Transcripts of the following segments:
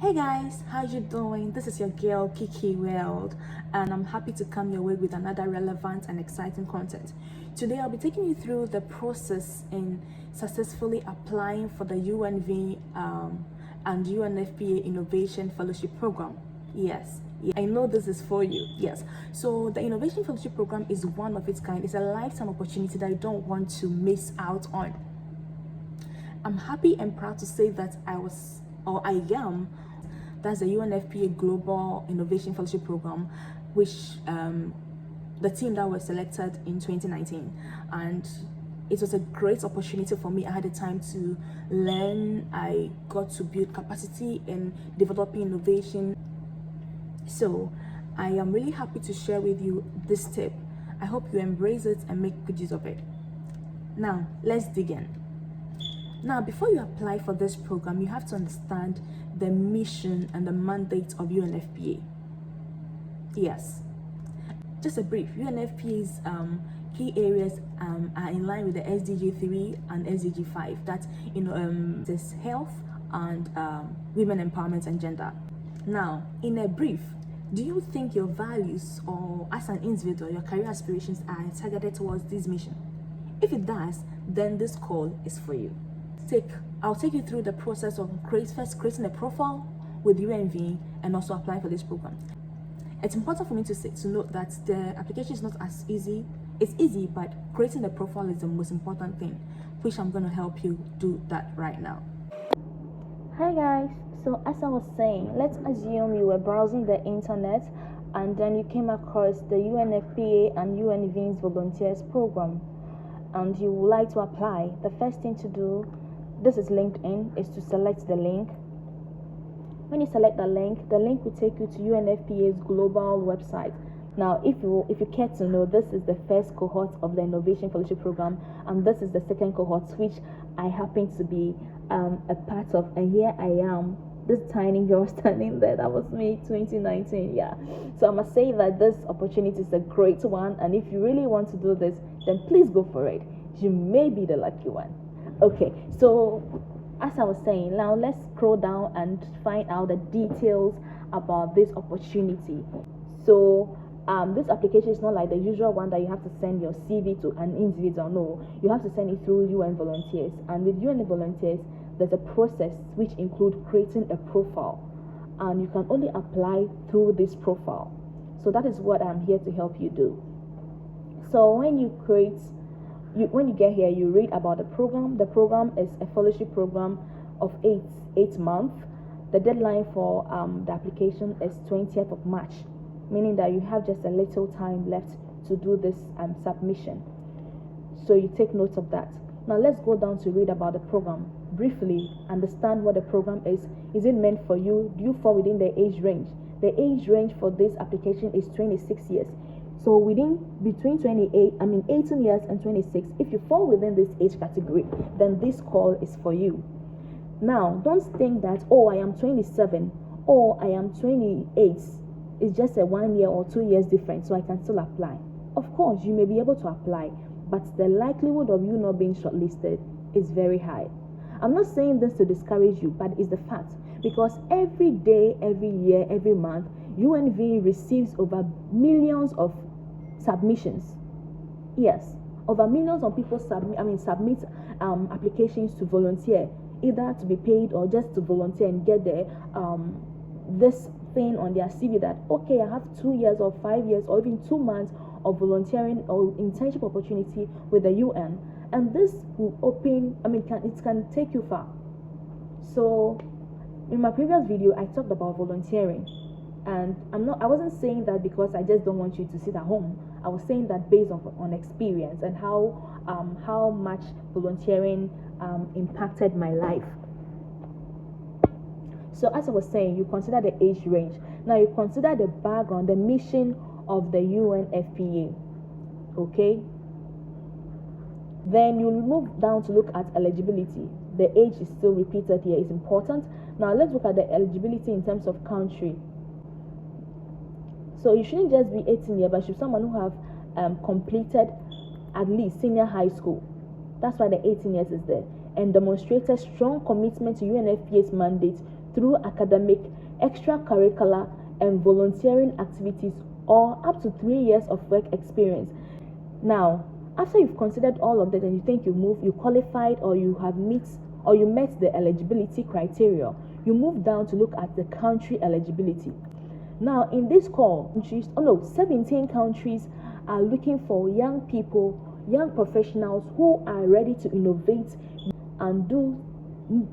Hey guys, how you doing? This is your girl Kiki World, and I'm happy to come your way with another relevant and exciting content. Today I'll be taking you through the process in successfully applying for the UNV and UNFPA Innovation Fellowship Program. Yes, I know this is for you. Yes, so the Innovation Fellowship Program is one of its kind. It's a lifetime opportunity that you don't want to miss out on. I'm happy and proud to say that I am. That's the UNFPA Global Innovation Fellowship Program, which the team that was selected in 2019. And it was a great opportunity for me. I had the time to learn. I got to build capacity in developing innovation. So I am really happy to share with you this tip. I hope you embrace it and make good use of it. Now, let's dig in. Now, before you apply for this program, you have to understand the mission and the mandate of UNFPA. Yes, just a brief. UNFPA's key areas are in line with the SDG 3 and SDG 5. That's this health and women empowerment and gender. Now, in a brief, do you think your values or as an individual, your career aspirations are targeted towards this mission? If it does, then this call is for you. I'll take you through the process of creating a profile with UNV and also applying for this program. It's important for me to note that the application is not as easy. It's easy, but creating a profile is the most important thing, which I'm going to help you do that right now. Hi guys, so as I was saying, let's assume you were browsing the internet and then you came across the UNFPA and UNV's volunteers program and you would like to apply. The first thing to do, this is LinkedIn, is to select the link. When you select the link will take you to UNFPA's global website. Now, if you care to know, this is the first cohort of the Innovation Fellowship Program, and this is the second cohort, which I happen to be a part of. And here I am, this tiny girl standing there. That was me, 2019. Yeah. So I must say that this opportunity is a great one, and if you really want to do this, then please go for it. You may be the lucky one. Okay, so as I was saying, now let's scroll down and find out the details about this opportunity. So this application is not like the usual one that you have to send your CV to an individual. No, you have to send it through UN Volunteers, and with UN Volunteers there's a process which includes creating a profile, and you can only apply through this profile. So that is what I'm here to help you do. So when you get here, you read about the program. The program is a fellowship program of eight months. The deadline for the application is 20th of March, meaning that you have just a little time left to do this submission. So you take note of that. Now let's go down to read about the program. Briefly, understand what the program is. Is it meant for you? Do you fall within the age range? The age range for this application is 26 years. So between 18 years and 26, if you fall within this age category, then this call is for you. Now, don't think that, oh, I am 27, or I am 28. It's just a 1 year or 2 years difference, so I can still apply. Of course, you may be able to apply, but the likelihood of you not being shortlisted is very high. I'm not saying this to discourage you, but it's the fact, because every day, every year, every month, UNV receives over millions of submissions. Yes, over millions of people submit applications to volunteer, either to be paid or just to volunteer and get this thing on their CV that, okay, I have 2 years or 5 years or even 2 months of volunteering or internship opportunity with the UN, and this will open. It can take you far. So in my previous video, I talked about volunteering. And I wasn't saying that because I just don't want you to sit at home. I was saying that based on experience and how much volunteering impacted my life. So as I was saying, you consider the age range. Now you consider the background, the mission of the UNFPA. Okay? Then you move down to look at eligibility. The age is still repeated here, is important. Now let's look at the eligibility in terms of country. So you shouldn't just be 18 years, but you should be someone who have completed at least senior high school. That's why the 18 years is there. And demonstrated strong commitment to UNFPA's mandate through academic, extracurricular, and volunteering activities, or up to 3 years of work experience. Now, after you've considered all of that and you think you qualified, or you met the eligibility criteria, you move down to look at the country eligibility. Now, in this call, 17 countries are looking for young people, young professionals who are ready to innovate and do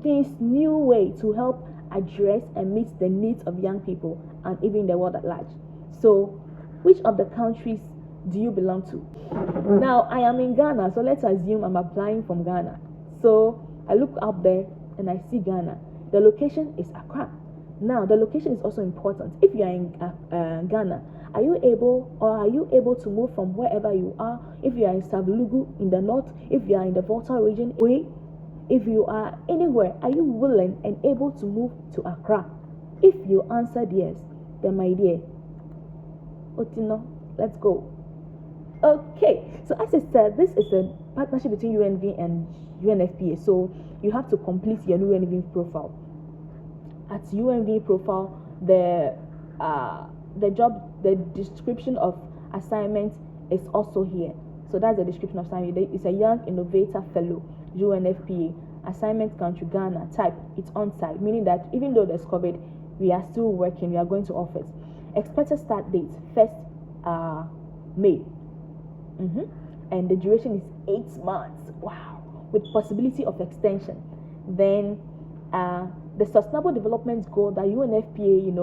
this new way to help address and meet the needs of young people and even the world at large. So, which of the countries do you belong to? Now, I am in Ghana, so let's assume I'm applying from Ghana. So, I look up there and I see Ghana. The location is Accra. Now, the location is also important. If you are in Ghana, are you able to move from wherever you are? If you are in Savlugu in the north, if you are in the Volta region, if you are anywhere, are you willing and able to move to Accra? If you answered yes, then my dear, Otino, let's go. Okay, so as I said, this is a partnership between UNV and UNFPA. So you have to complete your UNV profile. At UNV profile, the description of assignment is also here. So that's the description of assignment. It's a Young Innovator Fellow, UNFPA. Assignment country Ghana. Type, it's on site, meaning that even though there's COVID, we are still working. We are going to office. Expected start date 1st May. And the duration is 8 months. Wow, with possibility of extension. Then the sustainable development goal that UNFPA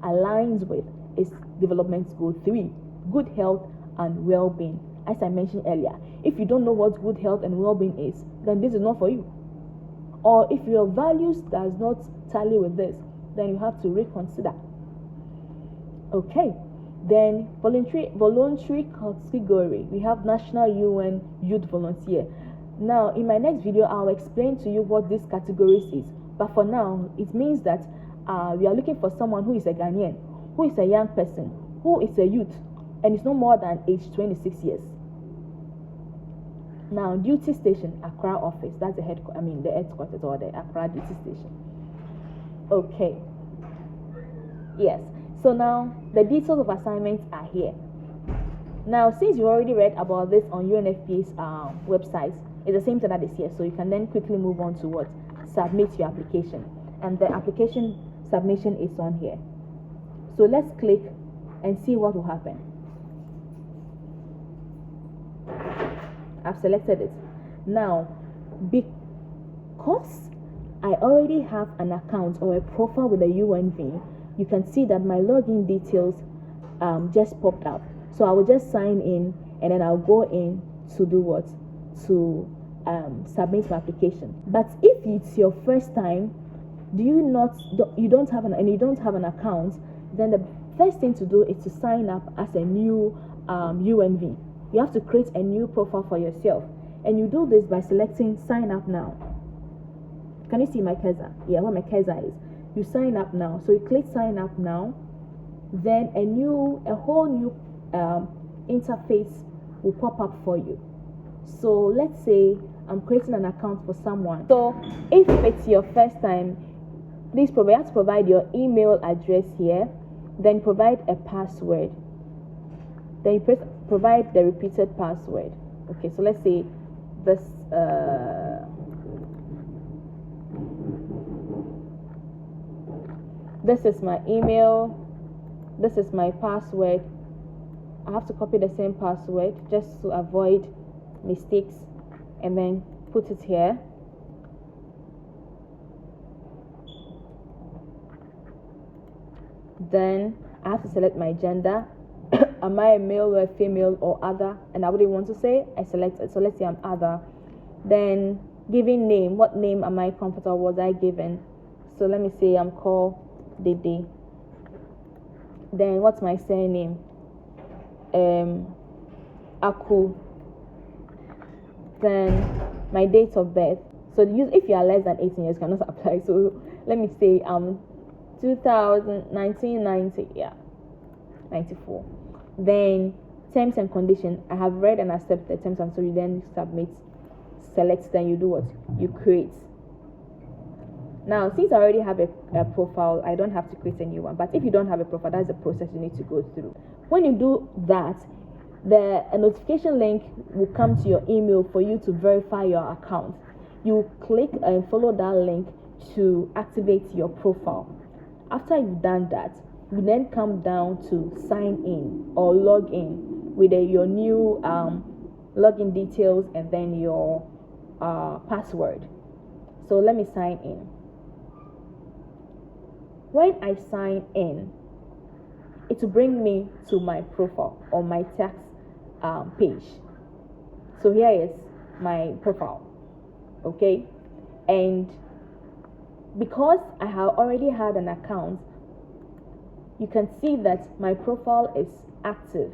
aligns with is development goal 3, good health and well-being. As I mentioned earlier, if you don't know what good health and well-being is, then this is not for you. Or if your values does not tally with this, then you have to reconsider. Okay, then voluntary category, we have National UN Youth Volunteer. Now, in my next video, I'll explain to you what this categories is. But for now, it means that we are looking for someone who is a Ghanaian, who is a young person, who is a youth, and is no more than age 26 years. Now, duty station, Accra office. That's the headquarters or the Accra duty station. Okay. Yes. So now, the details of assignments are here. Now, since you already read about this on UNFPA's website, it's the same thing that is here. So you can then quickly move on to what? Submit your application. And the application submission is on here. So let's click and see what will happen. I've selected it. Now, because I already have an account or a profile with the UNV, you can see that my login details just popped up. So I will just sign in and then I'll go in to do what? To submit my application. But if it's your first time, you don't have an account, then the first thing to do is to sign up as a new UNV. You have to create a new profile for yourself, and you do this by selecting sign up now. Can you see my cursor? Yeah, where my cursor is. You sign up now. So you click sign up now. Then a whole new interface will pop up for you. So let's say I'm creating an account for someone. So if it's your first time, please you have to provide your email address here. Then provide a password. Then you provide the repeated password. Okay, so let's say this. This is my email. This is my password. I have to copy the same password just to avoid mistakes, and then put it here. Then I have to select my gender. Am I a male or a female or other? And I wouldn't want to say. I select it. So let's say I'm other. Then giving name. What name am I comfortable? Was I given? So let me say I'm called Dede. Then what's my surname? Aku. Then my date of birth. So if you are less than 18 years, cannot apply. So let me say 1990. Yeah. 94. Then terms and conditions. I have read and accepted terms, and so you then submit, select, then you do what? You create. Now, since I already have a profile, I don't have to create a new one. But if you don't have a profile, that's the process you need to go through. When you do that, a notification link will come to your email for you to verify your account. You click and follow that link to activate your profile. After you've done that, you then come down to sign in or log in with your new login details and then your password. So let me sign in. When I sign in, it will bring me to my profile or my tax page. So here is my profile, okay? And because I have already had an account, you can see that my profile is active.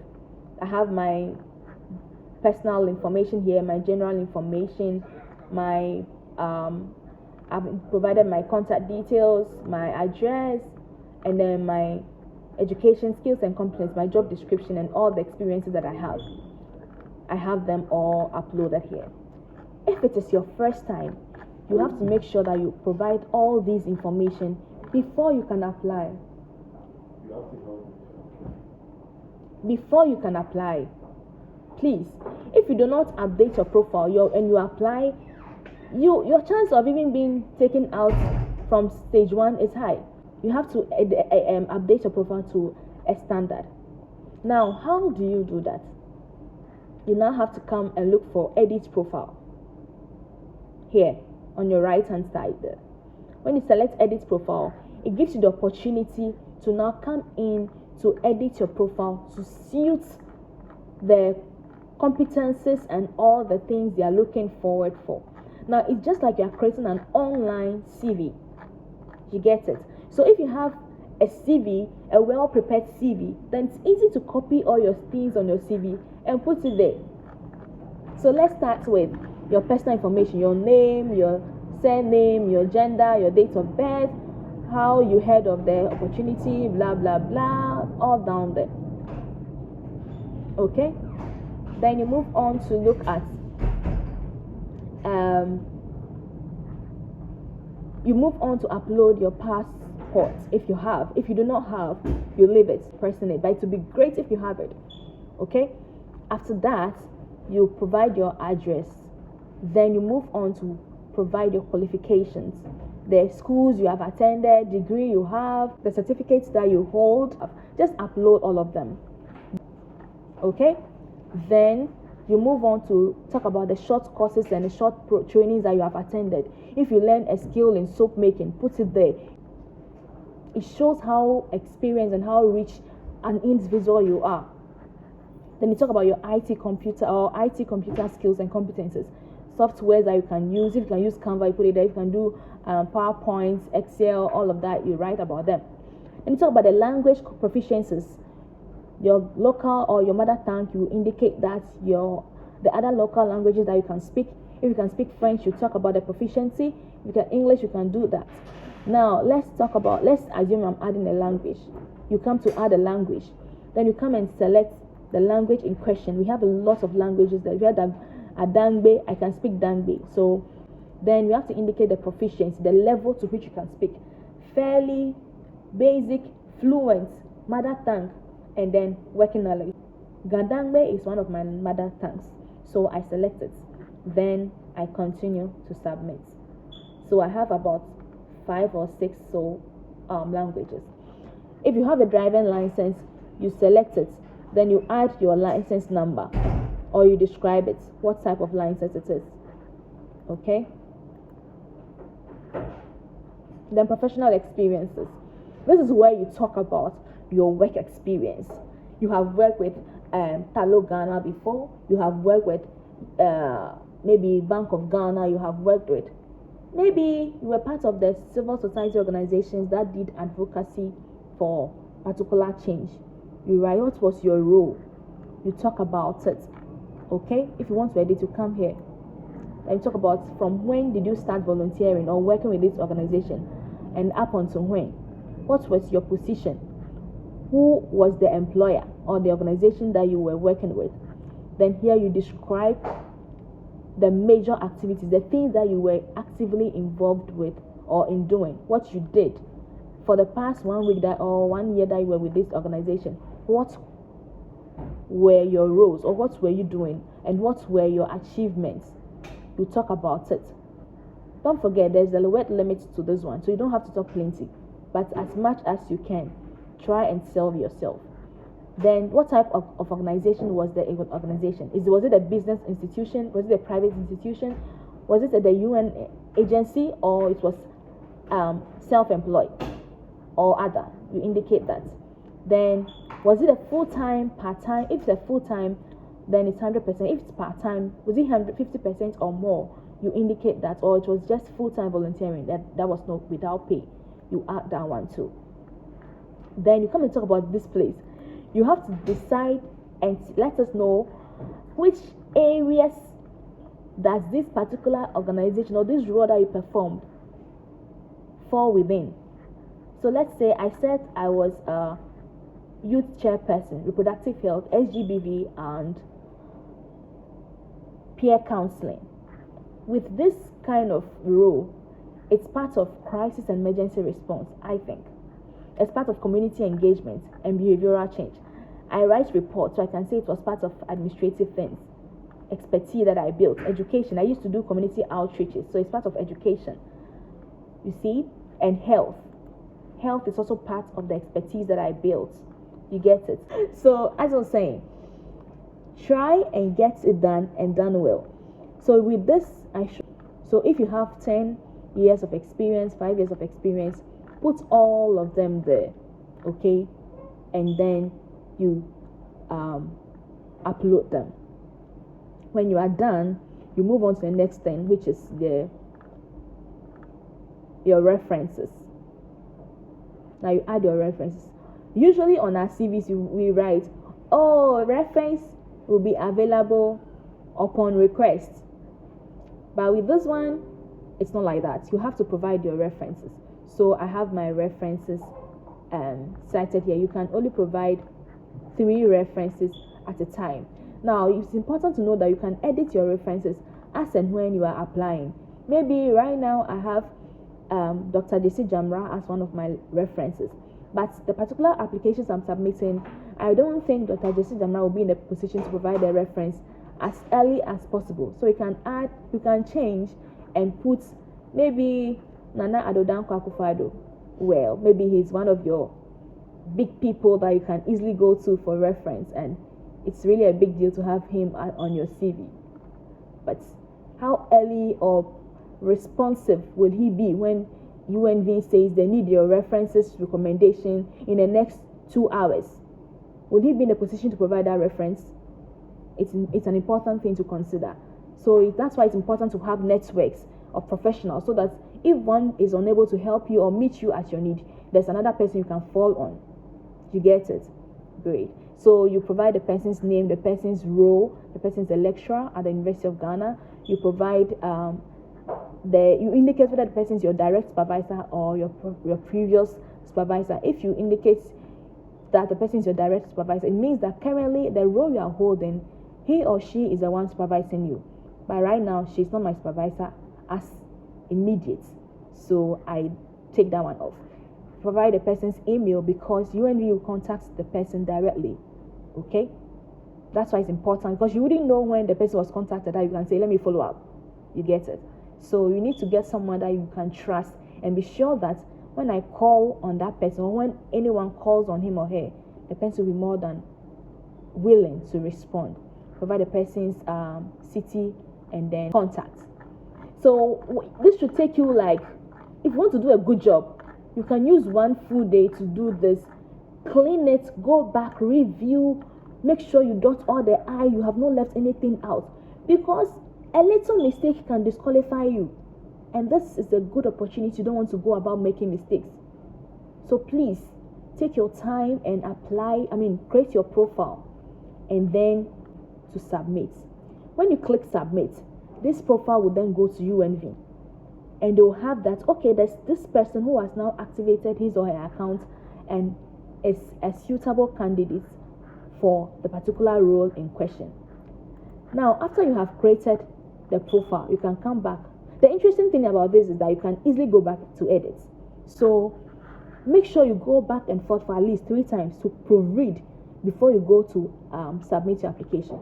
I have my personal information here, my general information, I've provided my contact details, my address, and then my education, skills and competence, my job description, and all the experiences that I have. I have them all uploaded here. If it is your first time, you have to make sure that you provide all these information before you can apply. Before you can apply, please, if you do not update your profile and you apply, your chance of even being taken out from stage 1 is high. You have to update your profile to a standard. Now, how do you do that? You now have to come and look for edit profile here on your right hand side there. When you select edit profile, it gives you the opportunity to now come in to edit your profile to suit the competencies and all the things they are looking forward for. Now, it's just like you're creating an online CV. You get it? So if you have a CV, a well-prepared CV, then it's easy to copy all your things on your CV and put it there. So let's start with your personal information, your name, your surname, your gender, your date of birth, how you heard of the opportunity, blah, blah, blah, all down there. Okay? Then you move on to look at you move on to upload your passport if you have. If you do not have, you leave it, pressing it. But it would be great if you have it. Okay? After that, you provide your address. Then you move on to provide your qualifications. The schools you have attended, degree you have, the certificates that you hold. Just upload all of them. Okay? Then you move on to talk about the short courses and the short trainings that you have attended. If you learn a skill in soap making, put it there. It shows how experienced and how rich an individual you are. Then you talk about your IT computer skills and competences. Softwares that you can use. If you can use Canva, you put it there. If you can do PowerPoint, Excel, all of that, you write about them. Then you talk about the language proficiencies. Your local or your mother tongue, you indicate that the other local languages that you can speak. If you can speak French, you talk about the proficiency. If you can English, you can do that. Now, let's assume I'm adding a language. You come to add a language. Then you come and select the language in question. We have a lot of languages that we have Dangbe, I can speak Dangbe. So then you have to indicate the proficiency, the level to which you can speak. Fairly, basic, fluent, mother tongue, and then working knowledge. Gadangbe is one of my mother tongues, so I select it. Then I continue to submit. So I have about 5 or 6 languages. If you have a driving license, you select it. Then you add your license number, or you describe it, what type of license it is. Okay? Then professional experiences. This is where you talk about your work experience. You have worked with Talo Ghana before. You have worked with maybe Bank of Ghana. You have worked with, maybe you were part of the civil society organizations that did advocacy for particular change. You write what was your role. You talk about it. Okay? If you want to edit, you come here. Then you talk about from when did you start volunteering or working with this organization and up until when. What was your position? Who was the employer or the organization that you were working with? Then here you describe the major activities, the things that you were actively involved with or in doing, what you did for the past 1 week that or 1 year that you were with this organization. What were your roles, or what were you doing, and what were your achievements? You talk about it. Don't forget, there's a word limit to this one, so you don't have to talk plenty, but as much as you can, try and sell yourself. Then, what type of organization was the organization? Was it a business institution? Was it a private institution? Was it the UN agency, or it was self-employed or other? You indicate that. Then, was it a full-time, part-time? If it's a full-time, then it's 100%. If it's part-time, was it 150% or more? You indicate that. Or it was just full-time volunteering, that was not without pay. You add that one too. Then you come and talk about this place. You have to decide and let us know which areas does this particular organization or this role that you performed fall within. So let's say I said I was a youth chairperson, reproductive health, SGBV, and peer counseling. With this kind of role, it's part of crisis and emergency response, I think. It's part of community engagement and behavioral change. I write reports, so I can say it was part of administrative things. Expertise that I built. Education. I used to do community outreaches, so it's part of education. You see? And health. Health is also part of the expertise that I built. You get it? So, as I was saying, try and get it done and done well. So, with this, so if you have 10 years of experience, 5 years of experience, put all of them there, okay? And then you upload them. When you are done, you move on to the next thing, which is your references. Now you add your references. Usually on our CVs, we write, reference will be available upon request. But with this one, it's not like that. You have to provide your references. So I have my references cited here. You can only provide 3 references at a time. Now, it's important to know that you can edit your references as and when you are applying. Maybe right now I have Dr. JC Jamra as one of my references. But the particular applications I'm submitting, I don't think Dr. JC Jamra will be in a position to provide a reference as early as possible. So you can change and put maybe Nana Adodan Kwakufado. Well, maybe he's one of your big people that you can easily go to for reference, and it's really a big deal to have him on your CV. But how early or responsive will he be when UNV says they need your references recommendation in the next 2 hours? Will he be in a position to provide that reference? It's an important thing to consider. So that's why it's important to have networks of professionals, so that if one is unable to help you or meet you at your need, there's another person you can fall on. You get it? Great. So you provide the person's name, the person's role. The person's a lecturer at the University of Ghana. You provide you indicate whether the person is your direct supervisor or your previous supervisor. If you indicate that the person is your direct supervisor, it means that currently the role you are holding, he or she is the one supervising you. But right now, she's not my supervisor as immediate. So I take that one off. Provide the person's email, because UNV will contact the person directly. Okay? That's why it's important, because you wouldn't know when the person was contacted that you can say, let me follow up. You get it? So you need to get someone that you can trust, and be sure that when I call on that person, or when anyone calls on him or her, the person will be more than willing to respond. Provide the person's city and then contact. So this should take you, like, if you want to do a good job, you can use one full day to do this. Clean it, go back, review, make sure you dot all the I, you have not left anything out, because a little mistake can disqualify you, and this is a good opportunity. You don't want to go about making mistakes. So please take your time and create your profile, and then to submit. When you click submit, this profile will then go to UNV, and they will have that, okay, there's this person who has now activated his or her account and is a suitable candidate for the particular role in question. Now, after you have created the profile, you can come back. The interesting thing about this is that you can easily go back to edit. So make sure you go back and forth for at least 3 times to proofread before you go to submit your application.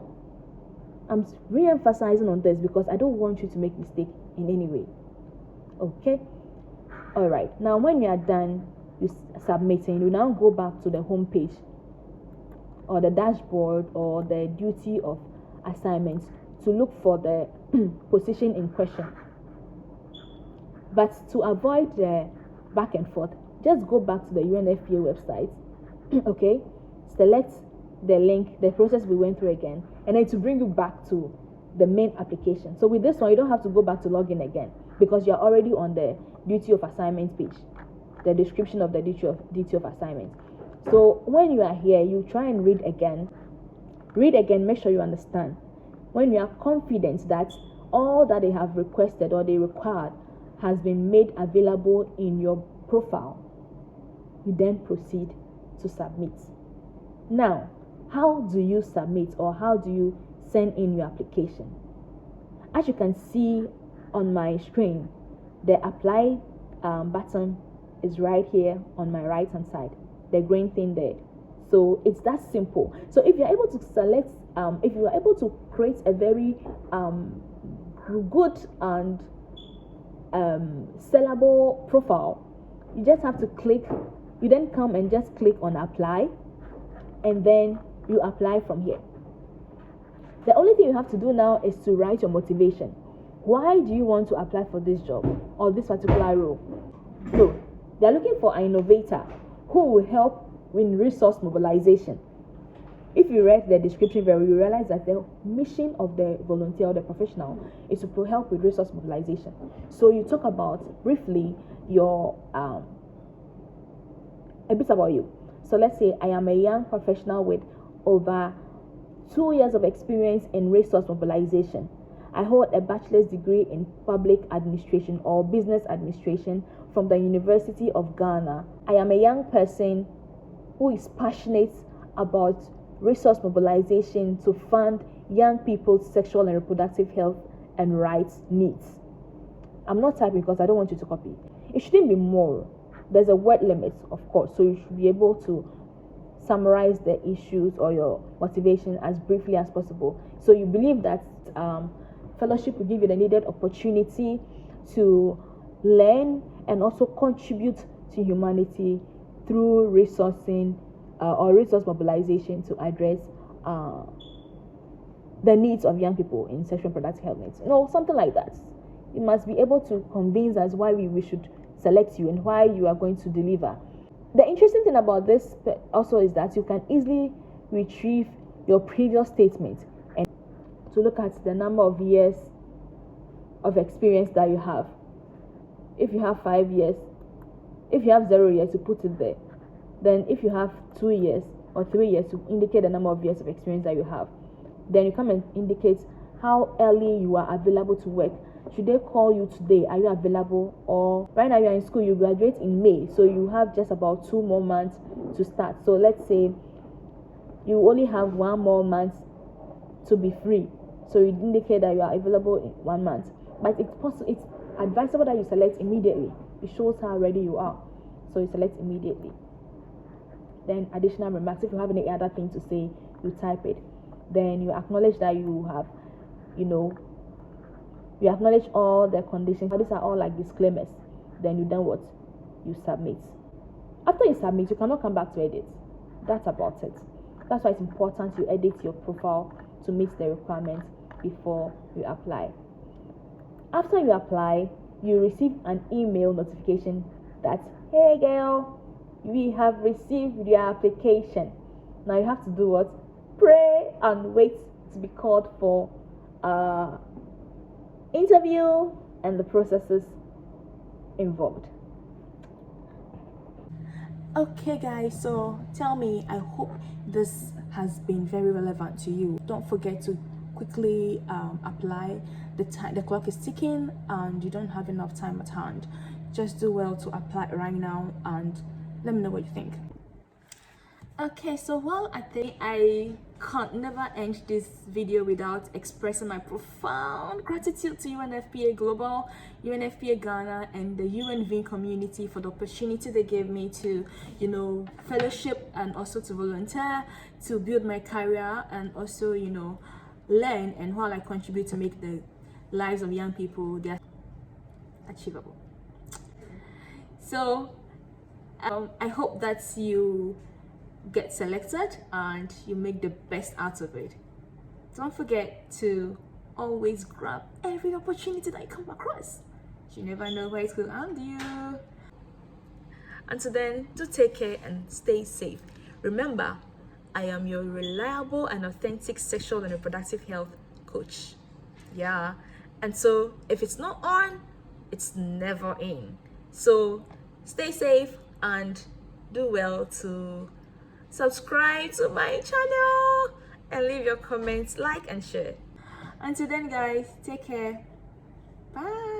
I'm re-emphasizing on this because I don't want you to make mistake in any way. Okay? All right. Now, when you are done submitting, you now go back to the home page or the dashboard or the duty of assignments to look for the position in question. But to avoid the back and forth, just go back to the UNFPA website. Okay? Select the link, the process we went through again, and then to bring you back to the main application. So with this one, you don't have to go back to login again because you're already on the duty of assignment page, the description of the duty of assignment. So when you are here, you try and read again, make sure you understand. When you are confident that all that they have requested or they required has been made available in your profile, you then proceed to submit. Now, how do you submit or how do you send in your application? As you can see on my screen, the apply button is right here on my right hand side, the green thing there. So it's that simple. So if you're able to select, if you are able to create a very good and sellable profile, you just have to click, you then come and just click on apply, and then you apply from here. The only thing you have to do now is to write your motivation. Why do you want to apply for this job or this particular role? So they're looking for an innovator who will help in resource mobilization. If you read the description very, you realize that the mission of the volunteer or the professional is to help with resource mobilization. So you talk about briefly your a bit about you. So let's say I am a young professional with over 2 years of experience in resource mobilization. I hold a bachelor's degree in public administration or business administration from the University of Ghana. I am a young person who is passionate about resource mobilization to fund young people's sexual and reproductive health and rights needs. I'm not typing because I don't want you to copy. It shouldn't be more. There's a word limit, of course, so you should be able to summarize the issues or your motivation as briefly as possible. So you believe that fellowship will give you the needed opportunity to learn and also contribute to humanity through resourcing or resource mobilization to address the needs of young people in sexual and reproductive health needs. Something like that. You must be able to convince us why we should select you and why you are going to deliver. The interesting thing about this also is that you can easily retrieve your previous statement and to look at the number of years of experience that you have. If you have 5 years, if you have 0 years, you put it there. Then if you have 2 years or 3 years, to indicate the number of years of experience that you have. Then you come and indicate how early you are available to work. Should they call you today? Are you available? Or right now you're in school, you graduate in May, so you have just about 2 more months to start. So let's say you only have 1 more month to be free. So you indicate that you are available in 1 month. But it's advisable that you select immediately. It shows how ready you are. So you select immediately. Then additional remarks. If you have any other thing to say, you type it. Then you acknowledge that you have, you acknowledge all the conditions. These are all like disclaimers. Then you what? You submit. After you submit, you cannot come back to edit. That's about it. That's why it's important you edit your profile to meet the requirements before you apply. After you apply, you receive an email notification that, hey girl, we have received your application. Now you have to do what? Pray and wait to be called for interview and the processes involved. Okay guys, so tell me, I hope this has been very relevant to you. Don't forget to quickly apply. The clock is ticking and you don't have enough time at hand. Just do well to apply right now and let me know what you think. Okay, so while I can't never end this video without expressing my profound gratitude to UNFPA Global, UNFPA Ghana, and the UNV community for the opportunity they gave me to, fellowship and also to volunteer, to build my career, and also, learn, and while I contribute to make the lives of young people they're achievable. So I hope that you get selected and you make the best out of it. Don't forget to always grab every opportunity that you come across. You never know where it will land you. Until then, do take care and stay safe. Remember, I am your reliable and authentic sexual and reproductive health coach. Yeah. And so if it's not on, it's never in. So stay safe and do well to subscribe to my channel and leave your comments, like and share. Until then, guys, take care. Bye.